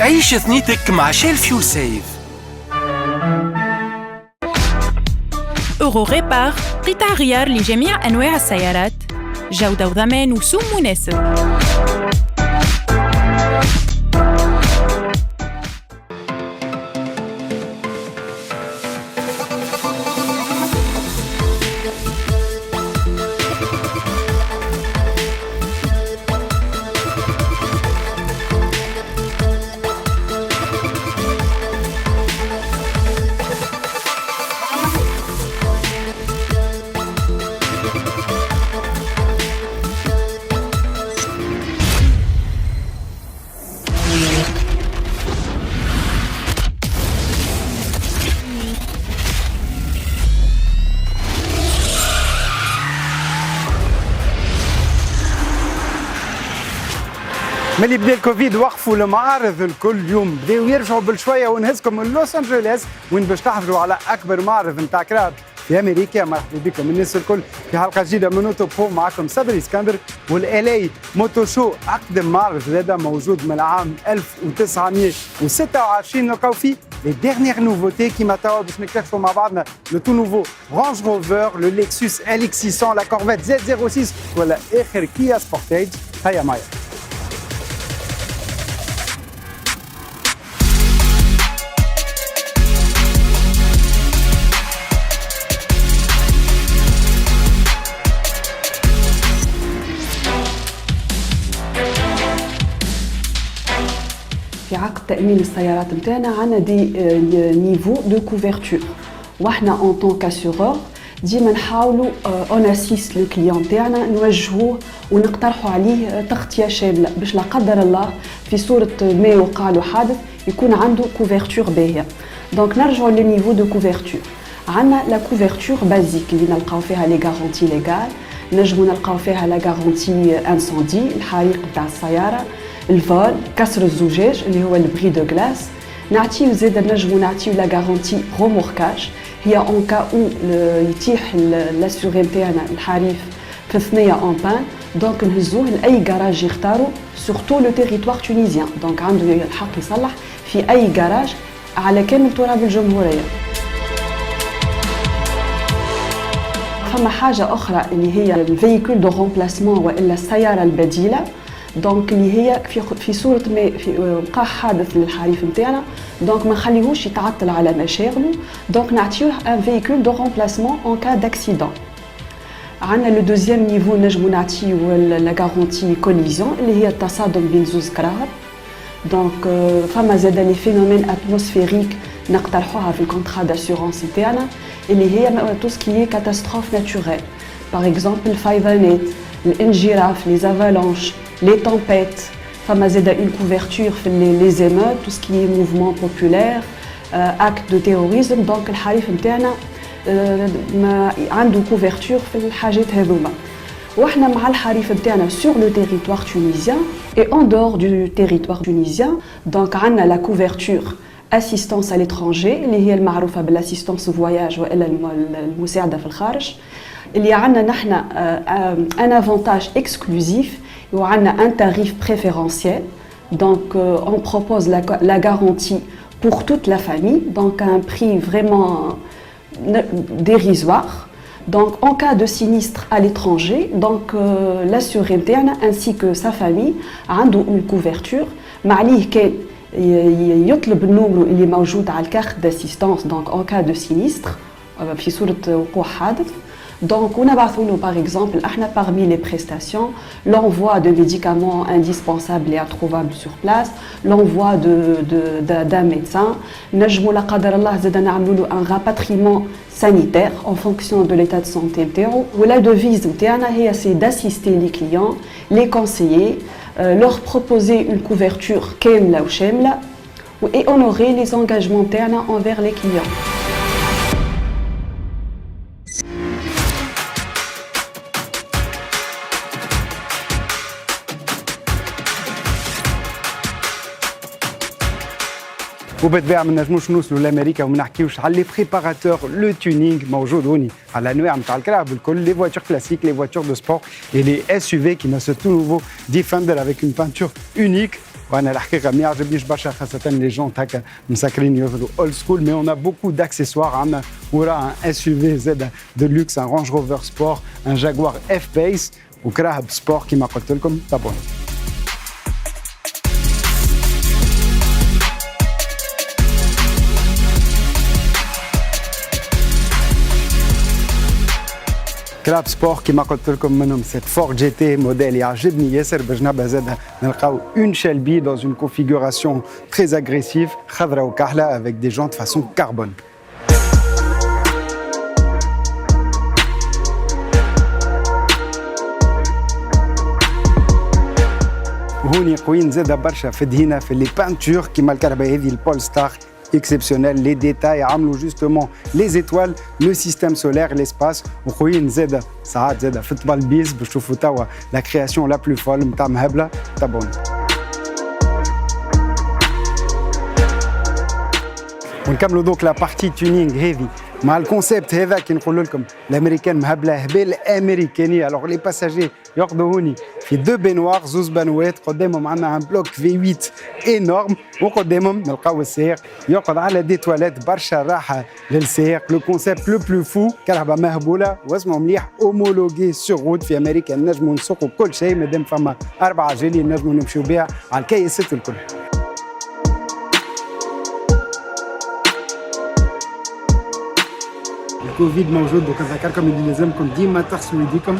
عيش ثنيتك مع شيل فيول سيف. أورو ريبار قطع غيار لجميع أنواع السيارات، جودة وضمان وسوم مناسب. ملي بدا الكوفيد وقفوا المعارض الكل يوم بداو يرجعوا بالشويه ونهزكم من لوس انجلوس وين باش تحضروا على اكبر معرض نتاع كراب في امريكا. مرحبا بكم الناس الكل في حلقه جديده من اوتو بو. معكم صبري اسكندر. والالي موتو شو اقدم معرض هذا موجود من العام 1926 نلقاو فيه les dernières nouveautés كيما توا باش نكتشفوا مع بعضنا لو تو نوفو رانج روفر، لو ليكسوس LX600، لا كورفيت Z06 ولا اخر كيا سبورتاج. هيا معايا. في عقد تأمين السيارات نتاعنا عندنا دي نيفو دو كوفرتور، وحنا اون طون كاسيورور ديما نحاولوا اون اسيست لو كليون تاعنا نوجهوه ونقترحوا عليه تغطيه شامله باش لا قدر الله في صوره ما وقع له حادث يكون عنده كوفرتور باهيه. دونك نرجعوا للنيفو دو كوفرتور. عندنا لا كوفرتور بازيك اللي نلقاو فيها لي غارونتي ليغال، نجموا نلقاو فيها لا غارونتي انسوندي الحريق نتاع السياره، الفول، كسر الزجاج اللي هو البري دو غلاس. نعطيو زيد نجمو نعطيو لا غارونتي روموركاج، هي اون كا او يتيح لاسيغي نتاعنا الحريف في الثنيه اون بان، دونك نهزوه لاي كراج يختاروا سورتو لو تيريتوار تونيزيان، دونك عنده الحق يصلح في اي كراج على كامل تراب الجمهوريه. فما حاجه اخرى اللي هي الفيكول دو رومبلاسمون والا السياره البديله، دونك اللي هي في صوره ما في وقع حادث للحريف نتاعنا، دونك ما نخليهوش يتعطل على مشاغله، دونك نعطيوه ان فيكول دو رومبلاسمون اون كا داكسيدون. عندنا لو دوزيام نيفو نجمو نعطيو لا غارونتي كوليزيون اللي هي التصادم بين زوز كراهب، دونك فما زاده لي فينومين اتموسفيريك نقترحوها في الكونترا داسيورونس نتاعنا اللي هي تو سكي كاتاستروف ناتوريل، باغ اكزومبل الفيضانات، الانجراف، لي زافالونش، les tempêtes. فما زاده une couverture في les émeutes, tout ce qui est mouvement populaire, acte de terrorisme. donc الحريف نتاعنا عنده couverture في الحاجات هذوما. وإحنا مع الحريف نتاعنا sur le territoire tunisien et en dehors du territoire tunisien. donc عندنا la couverture assistance à l'étranger اللي هي المعروفه بالاssistance voyage والا المساعده في الخارج، اللي عندنا نحن un avantage exclusif et on a un tarif préférentiel. Donc on propose la garantie pour toute la famille, donc à un prix vraiment dérisoire. Donc en cas de sinistre à l'étranger, donc l'assuré interne ainsi que sa famille a une couverture. معليه كان يطلب النمرو اللي موجود على الكارت d'assistance donc en cas de sinistre في صورة وقوع حادث. Donc, on a par exemple, parmi les prestations, l'envoi de médicaments indispensables et introuvables sur place, l'envoi d'un médecin, un rapatriement sanitaire en fonction de l'état de santé. Ou la devise, c'est d'assister les clients, les conseiller, leur proposer une couverture كاملة وشاملة et honorer les engagements envers les clients. وبالطبيعه ما نجموش نوصلوا لامريكا وما نحكيوش على لي بريباراتور لو تونينغ موجود هوني على الانواع نتاع الكراب الكل، لي فواتور كلاسيك، لي فواتور دو سبور et les SUV qui ont ce tout nouveau Defender avec une peinture unique وانا الحقيقه ما يعجبنيش برشا خاصه لي جونت هكا مسكرين ياخذوا اولد سكول مي اون ا بوكو d'accessoires عندنا ورا ان اس يو في زاد دو لوكس ان رانج روفر سبور ان جاكوار اف بيس وكراهب سبور كما قلت لكم تابعوني. كراب سبور كما قلت لكم منهم سيت فور جي تي موديل يعجبني ياسر بجنبها زاد نلقاو اون شلبي dans une configuration très agressive خضراء وكحله avec des jantes façon carbone. هوني قويين زاد برشا في الدهينه في لي بانتور كيما الكهرباء هذه البول ستار exceptionnel, les détails عملوا justement les étoiles, le système solaire, l'espace وخوين زاد ساعات زاد في الطبالبيز باش تشوفوا توا la création la plus folle نتاع مهبله تابعوني. ونكملوا دوك لا بارتي تيونينغ هذه مع الكونسيبت هذا كي نقول لكم الامريكان مهبله هبال امريكاني. الوغ لي باساجي يقعدوا هوني في دو بينوار زوز بانوات قدامهم عندنا ان بلوك في 8 انورم وقدامهم نلقاو السائق يقعد على دي تواليت برشا راحه للسائق. لو كونسيبت لو بلو فو كهرباء مهبوله واسمه مليح اومولوجي سور رود في امريكا نجموا نسوقوا كل شيء مادام فما 4 عجالي نجموا نمشيو بها على الكيسات الكل. الكوفيد موجود وكذكركم اللي لازمكم ديما تغسلوا يديكم.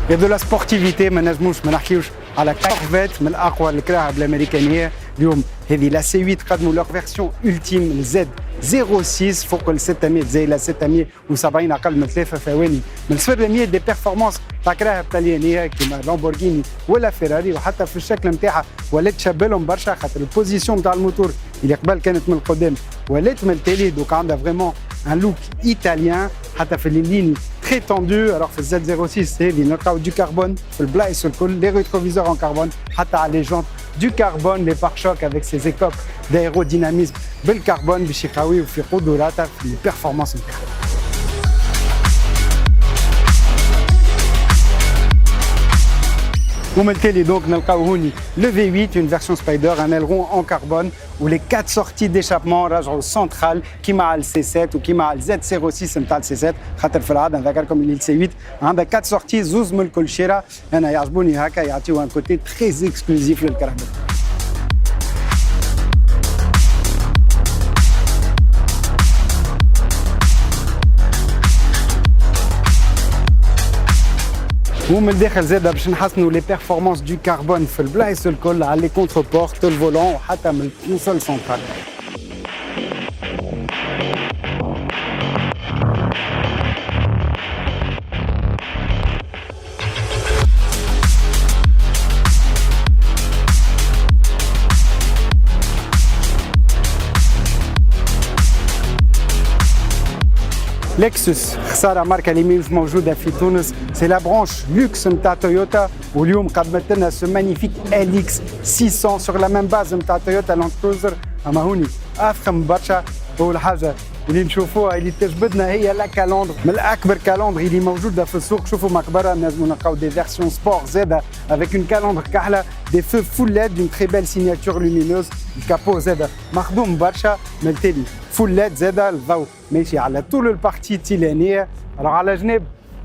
Et de la sportivité ما نجموش ما نحكيوش على كورفيت من اقوى الكراهب الامريكانيه. اليوم هذه لا سي 8 قدموا لور فيرسيون التيم الزد 06 فوق ال 600 زي لا 670 اقل من 3 ثواني من 0 ل 100 دي بيرفورمانس تاع كراهب طليانيه كيما لامبورغيني ولا فيراري. وحتى في الشكل نتاعها ولات تشبلهم برشا خاطر البوزيسيون نتاع الموتور اللي قبل كانت من القدام ولات من التالي دوك عندها فريمون ان لوك ايطاليان حتى في الليني très tendu. Alors في الزد 06 هذه نلقاو دو كربون في البلايص الكل لي ريتروفيزور ان كربون حتى على لي جونت du carbone, les pare-chocs avec ses écopes d'aérodynamisme بالكربون باش يقويو في قدراتها في البيرفورمانس نتاعها. ومن التالي دونك نلقاو هوني le V8 une version Spider un aileron en carbone و les 4 sorties d'échappement راجعوا centrales كيما على السي 7 وكيما على الزد 06 نتاع السي 7 خاطر في العاده نذكركم اللي السي 8 عندها 4 sorties زوز من الكل شيره. انا يعجبوني هكا يعطيو ان كوتي تري اكسكلوزيف للكهرباء. ومن الداخل زاده باش نحسنوا لي بيرفورمانس دو كربون في البلايص الكل على لي كونتر بورت الفولون وحتى من الكونسول سنترال. لكسوس خساره ماركه اللي مش موجوده في تونس سي لا برانش لوكس نتاع تويوتا واليوم قدمت لنا سو مانيفيك ال اكس 600 سور لا ميم باز نتاع تويوتا لاند كروزر. اما هوني افخم برشا. اول حاجه اللي نشوفوها اللي تجبدنا هي لا كالوندر من الاكبر كالوندر اللي موجوده في السوق. شوفوا مقبره نجموا نلقاو دي فيرسيون سبور زاده avec une calandre كحله des feux full LED d'une très belle signature lumineuse. الكابو زاده مخدوم برشا من التالي فول LED زاده الضوء ماشي على طول البارتي التيلانيه. على جناب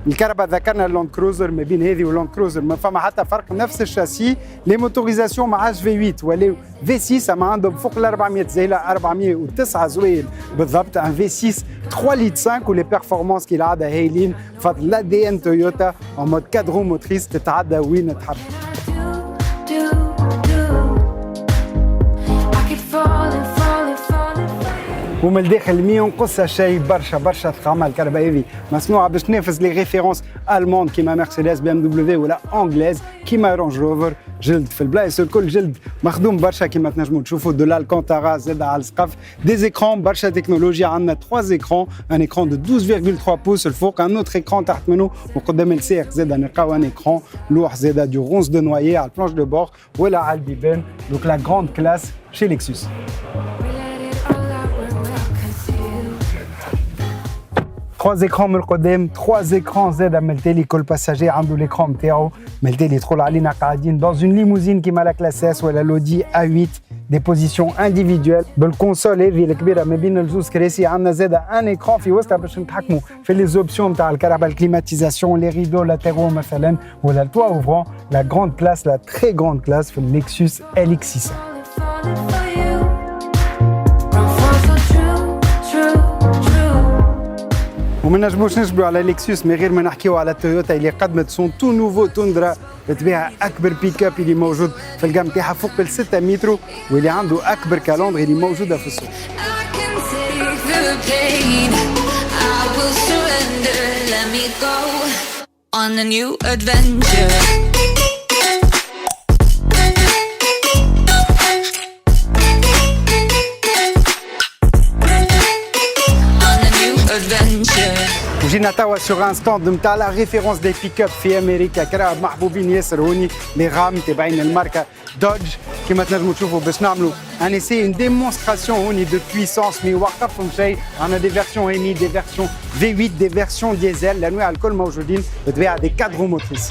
الكهرباء ذكرنا اللاند كروزر ما بين هذه واللاند كروزر ما فما حتى فرق نفس الشاسي. لي موتوريزاسيون ما عادش في 8 ولا في 6 اما عندهم فوق ال 400 زي 409 زويل بالضبط ان في 6 3 لتر 5 ولي بيرفورمانس كي العاده هايلين بفضل لا دي ان تويوتا اون مود كادرو موتريس تتعدى وين تحب. ومن الداخل ما ينقصها شيء برشا ثقامة الكهرباء هذه مصنوعة باش تنافس لي ريفيرونس ألماند كيما مرسيدس بي ام دبليو ولا أنجليز كيما رانج روفر. جلد في البلايص الكل جلد مخدوم برشا كيما تنجموا تشوفوا دو الالكونتارا زاد على السقف. دي زيكرون برشا تكنولوجيا عندنا 3 زيكرون ان اكران دو 12.3 بوس الفوق ان اوتر اكران تحت منه وقدام السائق زاد نلقاو ان اكران لوح زاد دو رونز دو نوايي على البلانش دو بور ولا على البيبان. دونك لا غراند كلاس شي لكسوس. 3 écrans من القدام 3 écrans زاد ملتالي كل باساجي عنده l'écran نتاعو ملتالي يدخل علينا قاعدين dans une limousine كيما لا كلاس اس ولا لودي A8 des positions individuelles. بالكونسول هذه الكبيره ما بين الزوز كراسي عندنا زاد ان écran في وسطها باش نتحكموا في لي زوبسيون نتاع الكهرباء الكليماتيزاسيون لي ريدو لاتيرو مثلا ولا التوا اوفرون. لا grande classe la très grande classe في اللكسوس LX600. وما نجموش نجبروا على لكسوس من غير ما نحكيو على تويوتا اللي قدمت سون تو نوفو توندرا بالطبيعه اكبر بيك اب اللي موجود في الجام تاعها فوق ال 6 متر واللي عنده اكبر كالندري اللي موجوده في السوق. وجينا توا سوغ ان ستاند نتاع لا ريفيرونس دي بيك اب في امريكا كراهب محبوبين ياسر هوني لي رام تابعين الماركه دوج كيما تنجموا تشوفوا باش نعملوا ان اسي ان ديمونستراسيون هوني دو بويسونس مي وقفهم شيء. عندنا دي فيرسيون ايمي دي فيرسيون V8 دي فيرسيون ديزل الانواع الكل موجودين بالطبيعه دي كادرو موتريس.